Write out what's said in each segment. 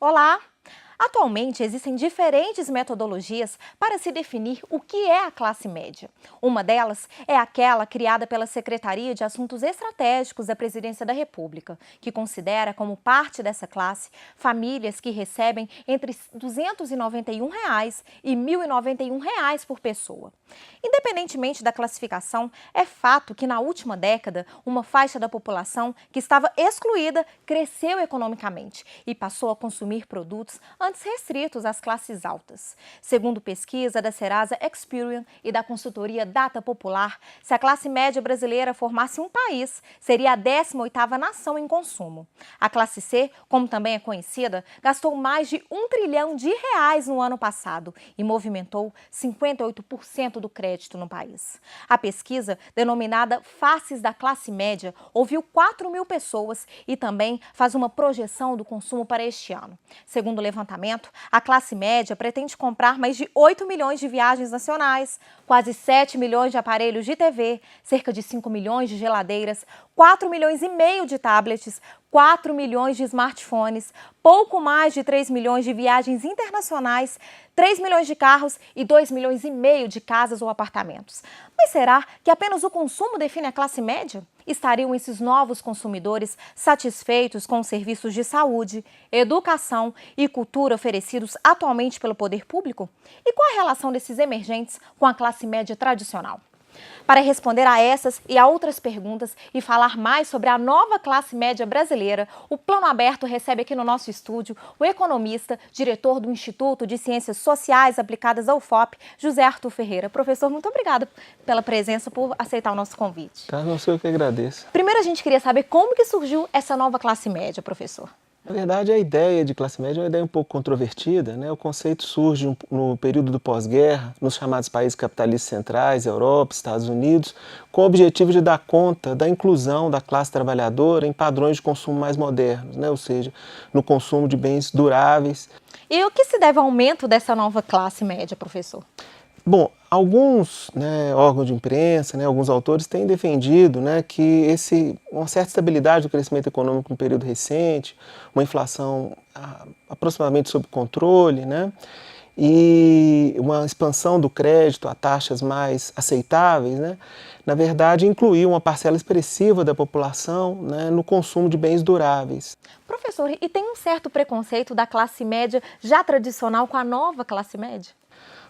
Olá! Atualmente, existem diferentes metodologias para se definir o que é a classe média. Uma delas é aquela criada pela Secretaria de Assuntos Estratégicos da Presidência da República, que considera como parte dessa classe famílias que recebem entre R$ 291 e R$ 1.091 por pessoa. Independentemente da classificação, é fato que na última década, uma faixa da população que estava excluída cresceu economicamente e passou a consumir produtos antes restritos às classes altas. Segundo pesquisa da Serasa Experian e da consultoria Data Popular, se a classe média brasileira formasse um país, seria a 18ª nação em consumo. A classe C, como também é conhecida, gastou mais de R$ 1 trilhão no ano passado e movimentou 58% do crédito no país. A pesquisa, denominada Faces da Classe Média, ouviu 4.000 pessoas e também faz uma projeção do consumo para este ano. Segundo o levantamento, a classe média pretende comprar mais de 8 milhões de viagens nacionais, quase 7 milhões de aparelhos de TV, cerca de 5 milhões de geladeiras, 4 milhões e meio de tablets, 4 milhões de smartphones, pouco mais de 3 milhões de viagens internacionais, 3 milhões de carros e 2 milhões e meio de casas ou apartamentos. Mas será que apenas o consumo define a classe média? Estariam esses novos consumidores satisfeitos com os serviços de saúde, educação e cultura oferecidos atualmente pelo poder público? E qual a relação desses emergentes com a classe média tradicional? Para responder a essas e a outras perguntas e falar mais sobre a nova classe média brasileira, o Plano Aberto recebe aqui no nosso estúdio o economista, diretor do Instituto de Ciências Sociais Aplicadas da UFOP, José Arthur Ferreira. Professor, muito obrigada pela presença, por aceitar o nosso convite. Carlos, eu que agradeço. Primeiro, a gente queria saber como que surgiu essa nova classe média, professor. Na verdade, a ideia de classe média é uma ideia um pouco controvertida, né? O conceito surge no período do pós-guerra, nos chamados países capitalistas centrais, Europa, Estados Unidos, com o objetivo de dar conta da inclusão da classe trabalhadora em padrões de consumo mais modernos, né? Ou seja, no consumo de bens duráveis. E o que se deve ao aumento dessa nova classe média, professor? Bom, alguns órgãos de imprensa, alguns autores têm defendido que uma certa estabilidade do crescimento econômico no período recente, uma inflação aproximadamente sob controle, e uma expansão do crédito a taxas mais aceitáveis, na verdade incluiu uma parcela expressiva da população no consumo de bens duráveis. Professor, e tem um certo preconceito da classe média já tradicional com a nova classe média?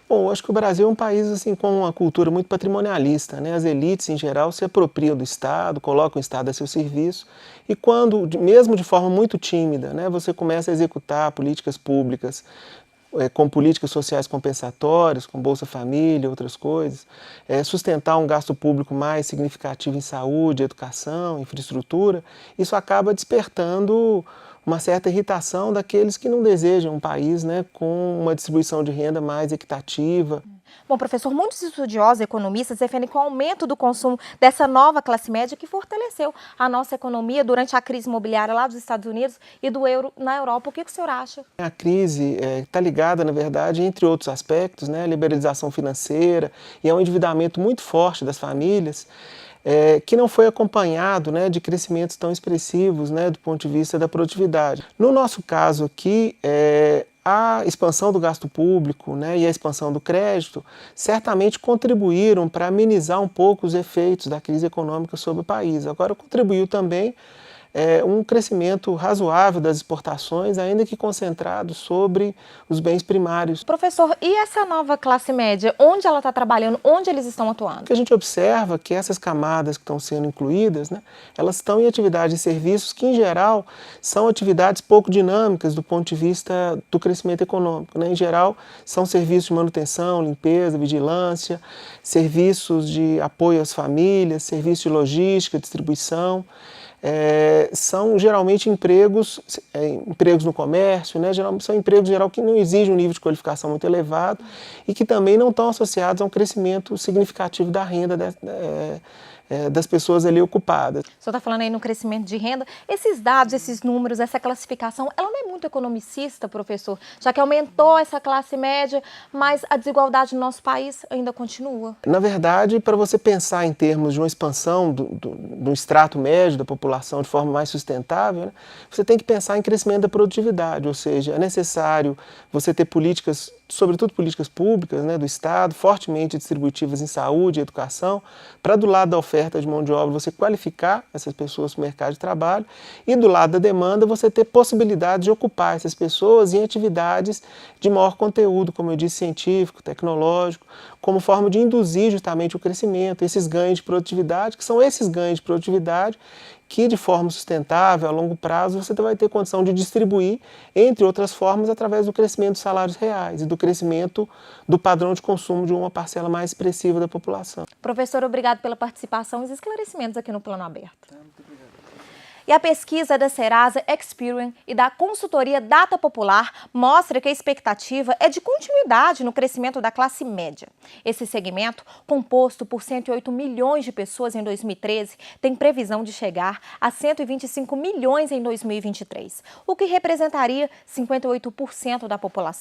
Bom, acho que o Brasil é um país com uma cultura muito patrimonialista, As elites, em geral, se apropriam do Estado, colocam o Estado a seu serviço e quando, mesmo de forma muito tímida, você começa a executar políticas públicas, com políticas sociais compensatórias, com Bolsa Família, outras coisas, sustentar um gasto público mais significativo em saúde, educação, infraestrutura, isso acaba despertando uma certa irritação daqueles que não desejam um país com uma distribuição de renda mais equitativa. Bom, professor, muitos estudiosos e economistas defendem que o aumento do consumo dessa nova classe média que fortaleceu a nossa economia durante a crise imobiliária lá dos Estados Unidos e do euro na Europa. O que o senhor acha? A crise está ligada, na verdade, entre outros aspectos, a liberalização financeira e um endividamento muito forte das famílias, que não foi acompanhado de crescimentos tão expressivos do ponto de vista da produtividade. No nosso caso aqui, a expansão do gasto público e a expansão do crédito certamente contribuíram para amenizar um pouco os efeitos da crise econômica sobre o país. Agora, contribuiu também um crescimento razoável das exportações, ainda que concentrado sobre os bens primários. Professor, e essa nova classe média, onde ela está trabalhando, onde eles estão atuando? O que a gente observa é que essas camadas que estão sendo incluídas, elas estão em atividades e serviços que, em geral, são atividades pouco dinâmicas do ponto de vista do crescimento econômico. Em geral, são serviços de manutenção, limpeza, vigilância, serviços de apoio às famílias, serviços de logística, distribuição. São geralmente empregos no comércio, são empregos geral que não exigem um nível de qualificação muito elevado e que também não estão associados a um crescimento significativo da renda das pessoas ali ocupadas. O senhor está falando aí no crescimento de renda. Esses dados, esses números, essa classificação, ela não é muito economicista, professor? Já que aumentou essa classe média, mas a desigualdade no nosso país ainda continua. Na verdade, para você pensar em termos de uma expansão do extrato médio da população de forma mais sustentável, né, você tem que pensar em crescimento da produtividade, ou seja, é necessário você ter políticas, sobretudo políticas públicas, né, do Estado, fortemente distributivas em saúde e educação, para do lado da oferta de mão de obra você qualificar essas pessoas para o mercado de trabalho e do lado da demanda você ter possibilidade de ocupar essas pessoas em atividades de maior conteúdo, como eu disse, científico, tecnológico, como forma de induzir justamente o crescimento, esses ganhos de produtividade, que são esses ganhos de produtividade que de forma sustentável, a longo prazo, você vai ter condição de distribuir, entre outras formas, através do crescimento dos salários reais e do crescimento do padrão de consumo de uma parcela mais expressiva da população. Professor, obrigado pela participação e os esclarecimentos aqui no Plano Aberto. E a pesquisa da Serasa Experian e da consultoria Data Popular mostra que a expectativa é de continuidade no crescimento da classe média. Esse segmento, composto por 108 milhões de pessoas em 2013, tem previsão de chegar a 125 milhões em 2023, o que representaria 58% da população.